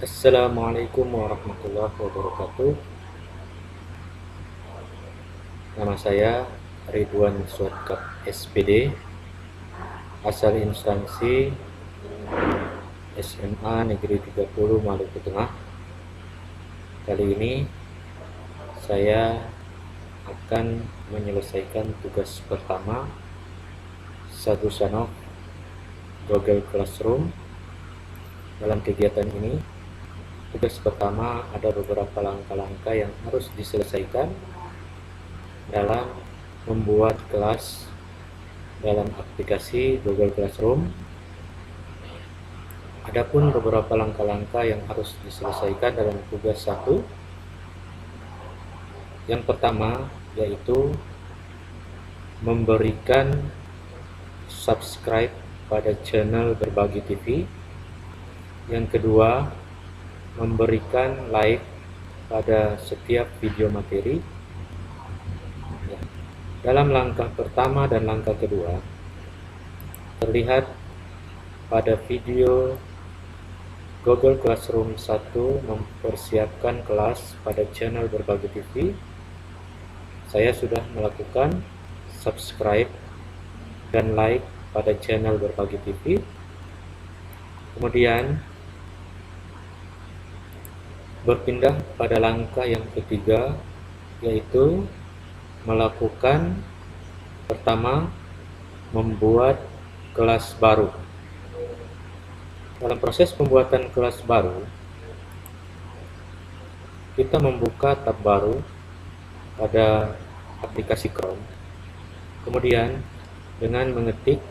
Assalamualaikum warahmatullahi wabarakatuh. Nama saya Ridwan Suadkap SPD, asal instansi SMA Negeri 30 Maluku Tengah. Kali ini saya akan menyelesaikan tugas pertama Sagusanov Google Classroom. Dalam kegiatan ini, tugas pertama ada beberapa langkah-langkah yang harus diselesaikan dalam membuat kelas dalam aplikasi Google Classroom. Adapun beberapa langkah-langkah yang harus diselesaikan dalam tugas 1. Yang pertama yaitu memberikan subscribe pada channel Berbagi TV. Yang kedua, memberikan like pada setiap video materi. Dalam langkah pertama dan langkah kedua, terlihat pada video Google Classroom 1 mempersiapkan kelas pada channel Berbagi TV. Saya sudah melakukan subscribe dan like pada channel Berbagi TV. Kemudian berpindah pada langkah yang ketiga, yaitu melakukan pertama membuat kelas baru. Dalam proses pembuatan kelas baru, kita membuka tab baru pada aplikasi Chrome. Kemudian dengan mengetik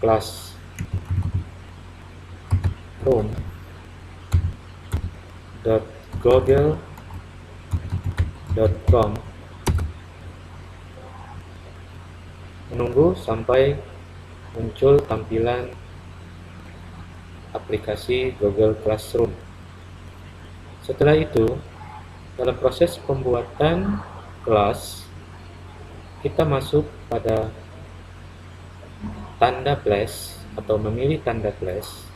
classroom.google.com, menunggu sampai muncul tampilan aplikasi Google Classroom. Setelah itu, dalam proses pembuatan kelas, kita masuk pada tanda plus atau memilih tanda plus.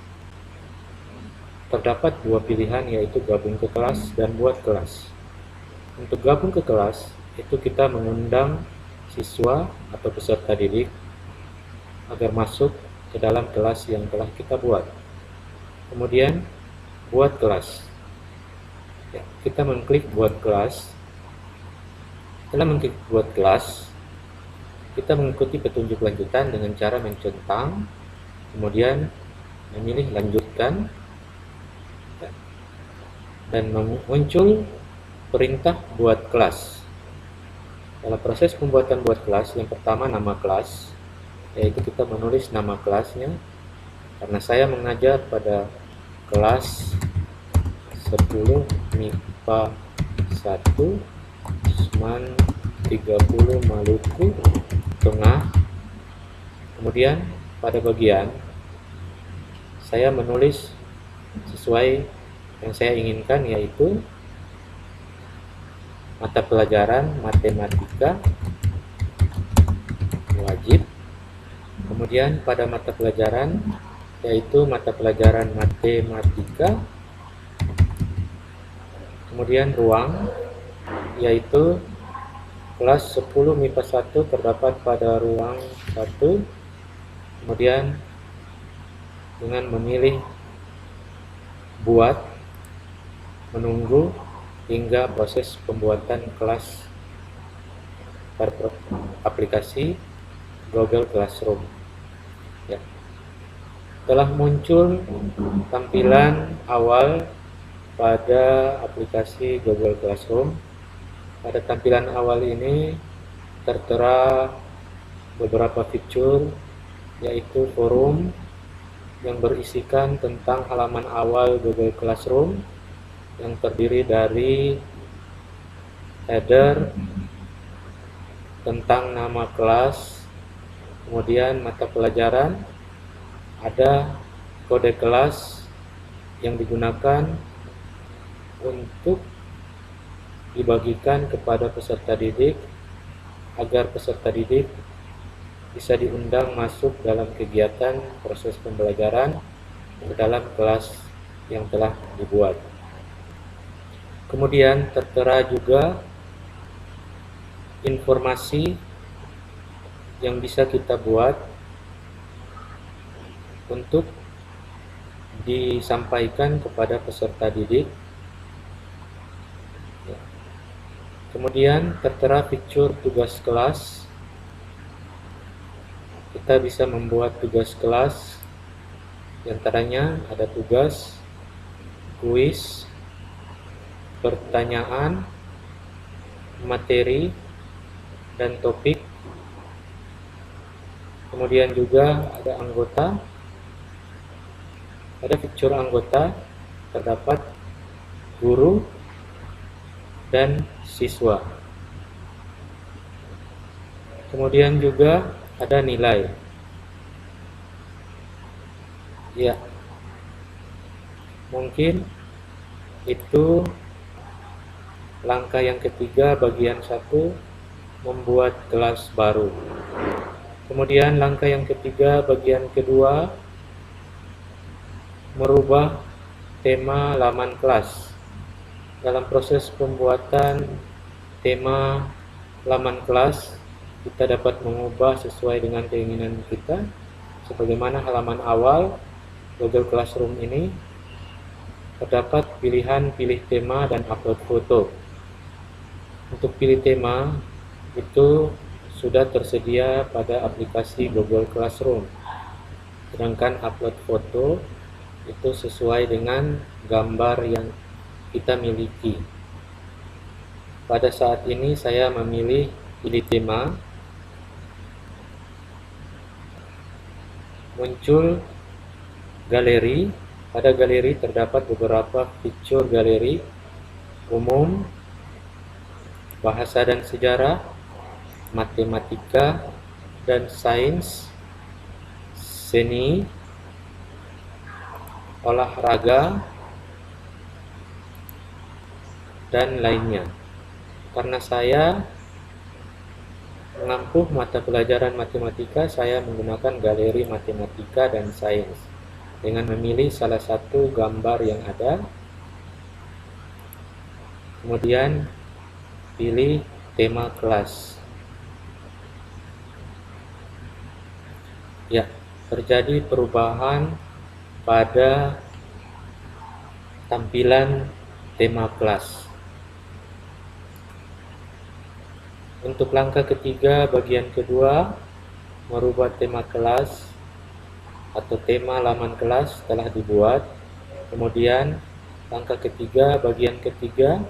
Terdapat dua pilihan, yaitu gabung ke kelas dan buat kelas. Untuk gabung ke kelas, itu kita mengundang siswa atau peserta didik agar masuk ke dalam kelas yang telah kita buat. Kemudian, buat kelas. Kita mengklik buat kelas. Setelah mengklik buat kelas, kita mengikuti petunjuk lanjutan dengan cara mencentang, kemudian memilih lanjutkan, dan muncul perintah buat kelas. Dalam proses pembuatan buat kelas, yang pertama nama kelas, yaitu kita menulis nama kelasnya. Karena saya mengajar pada kelas 10 MIPA 1 SMAN 30 Maluku Tengah. Kemudian pada bagian saya menulis sesuai yang saya inginkan, yaitu mata pelajaran matematika wajib. Kemudian pada mata pelajaran, yaitu mata pelajaran matematika. Kemudian ruang, yaitu kelas 10 MIPA 1 terdapat pada ruang 1. Kemudian dengan memilih buat, menunggu hingga proses pembuatan kelas pada aplikasi Google Classroom. Telah muncul tampilan awal pada aplikasi Google Classroom. Pada tampilan awal ini tertera beberapa fitur, yaitu forum yang berisikan tentang halaman awal Google Classroom yang terdiri dari header tentang nama kelas, kemudian mata pelajaran, ada kode kelas yang digunakan untuk dibagikan kepada peserta didik agar peserta didik bisa diundang masuk dalam kegiatan proses pembelajaran ke dalam kelas yang telah dibuat. Kemudian tertera juga informasi yang bisa kita buat untuk disampaikan kepada peserta didik. Kemudian tertera fitur tugas kelas. Kita bisa membuat tugas kelas, di antaranya ada tugas, kuis, pertanyaan, materi, dan topik. Kemudian juga ada anggota. Pada fitur anggota terdapat guru dan siswa. Kemudian juga ada nilai. Ya, mungkin itu langkah yang ketiga bagian 1, membuat kelas baru. Kemudian langkah yang ketiga bagian kedua, merubah tema laman kelas. Dalam proses pembuatan tema laman kelas, kita dapat mengubah sesuai dengan keinginan kita. Sebagaimana halaman awal Google Classroom ini, terdapat pilihan pilih tema dan upload foto. Untuk pilih tema itu sudah tersedia pada aplikasi Google Classroom. Sedangkan upload foto itu sesuai dengan gambar yang kita miliki. Pada saat ini saya memilih pilih tema. Muncul galeri. Pada galeri terdapat beberapa fitur galeri umum, bahasa dan sejarah, matematika dan sains, seni, olahraga, dan lainnya. Karena saya menempuh mata pelajaran matematika, saya menggunakan galeri matematika dan sains dengan memilih salah satu gambar yang ada. Kemudian pilih tema kelas. Ya, terjadi perubahan pada tampilan tema kelas. Untuk langkah ketiga bagian kedua, merubah tema kelas atau tema laman kelas telah dibuat. Kemudian langkah ketiga bagian ketiga,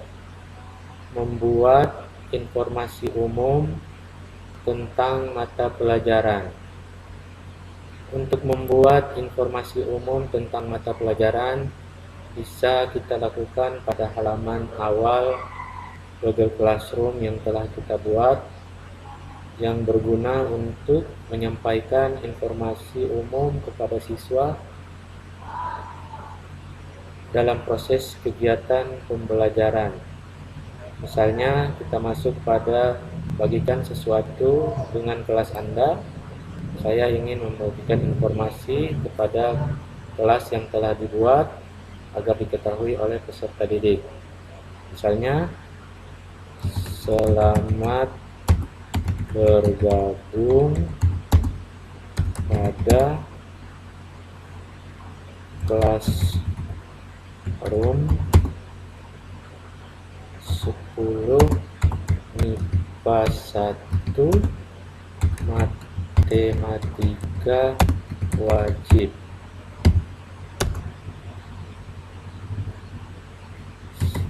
membuat informasi umum tentang mata pelajaran. Untuk membuat informasi umum tentang mata pelajaran bisa kita lakukan pada halaman awal Google Classroom yang telah kita buat, yang berguna untuk menyampaikan informasi umum kepada siswa dalam proses kegiatan pembelajaran. Misalnya kita masuk pada bagikan sesuatu dengan kelas Anda. Saya ingin membagikan informasi kepada kelas yang telah dibuat agar diketahui oleh peserta didik. Misalnya, selamat bergabung pada kelas room 10 MIPA 1 matematika wajib.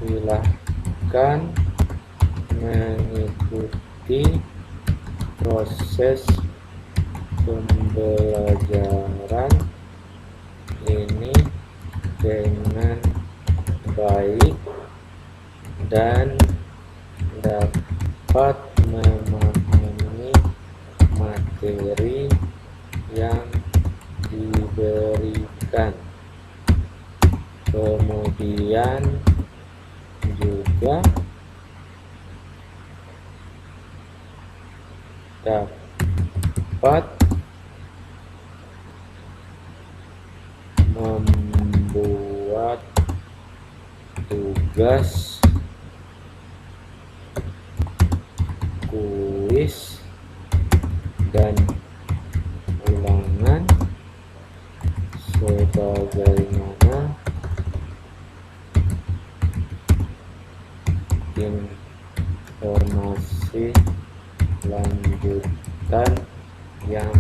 Silahkan mengikuti proses pembelajaran ini dengan baik dan dapat memahami materi yang diberikan. Kemudian juga dapat membuat tugas, kuis, dan ulangan sebagaimana informasi lanjutan yang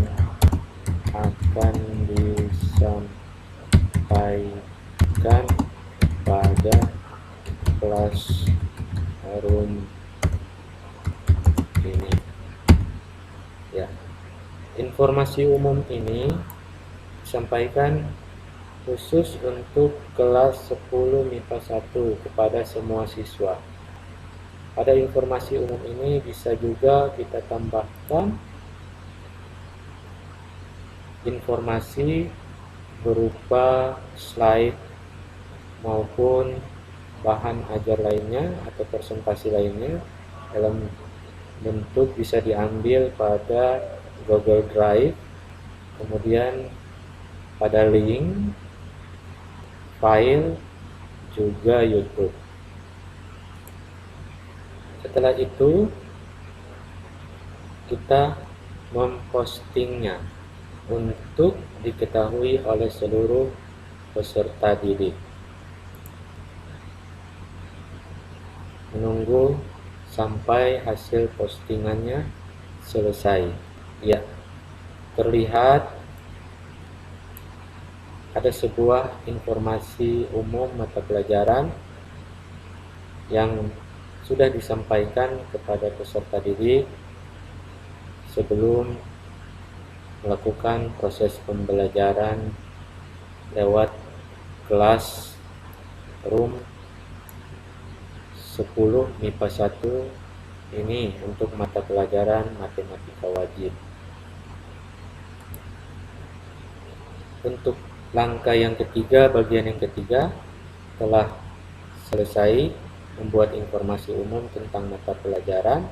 akan disampaikan pada classroom ini. Ya, informasi umum ini disampaikan khusus untuk kelas 10 MIPA 1 kepada semua siswa. Pada informasi umum ini bisa juga kita tambahkan informasi berupa slide maupun bahan ajar lainnya atau presentasi lainnya dalam bentuk bisa diambil pada Google Drive, kemudian pada link, file, juga YouTube. Setelah itu kita mempostingnya untuk diketahui oleh seluruh peserta didik. Menunggu sampai hasil postingannya selesai. Ya, terlihat ada sebuah informasi umum mata pelajaran yang sudah disampaikan kepada peserta didik sebelum melakukan proses pembelajaran lewat kelas room 10 MIPA 1 ini untuk mata pelajaran matematika wajib. Untuk langkah yang ketiga, bagian yang ketiga telah selesai membuat informasi umum tentang mata pelajaran.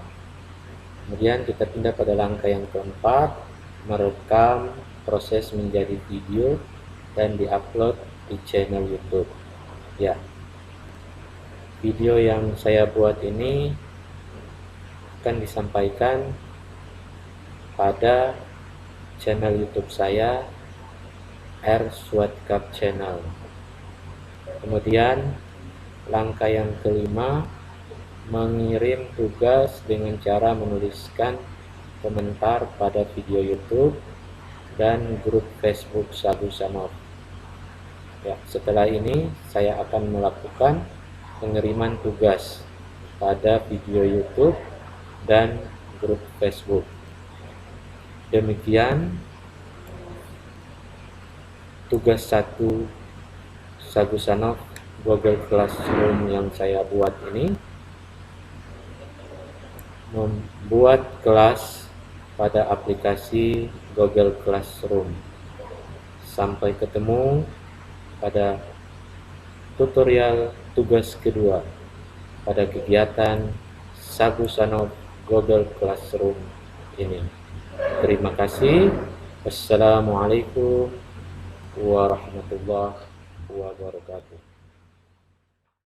Kemudian kita pindah pada langkah yang keempat, merekam proses menjadi video dan diupload di channel YouTube. Ya, video yang saya buat ini akan disampaikan pada channel YouTube saya, R Swadkap Channel. Kemudian langkah yang kelima, mengirim tugas dengan cara menuliskan komentar pada video YouTube dan grup Facebook Sagu Sanov. Ya, setelah ini saya akan melakukan pengiriman tugas pada video YouTube dan grup Facebook. Demikian tugas 1 Sagu Sanov Google Classroom yang saya buat ini, membuat kelas pada aplikasi Google Classroom. Sampai ketemu pada tutorial tugas kedua pada kegiatan Sagu Sanov Google Classroom ini. Terima kasih. Wassalamualaikum warahmatullahi wabarakatuh.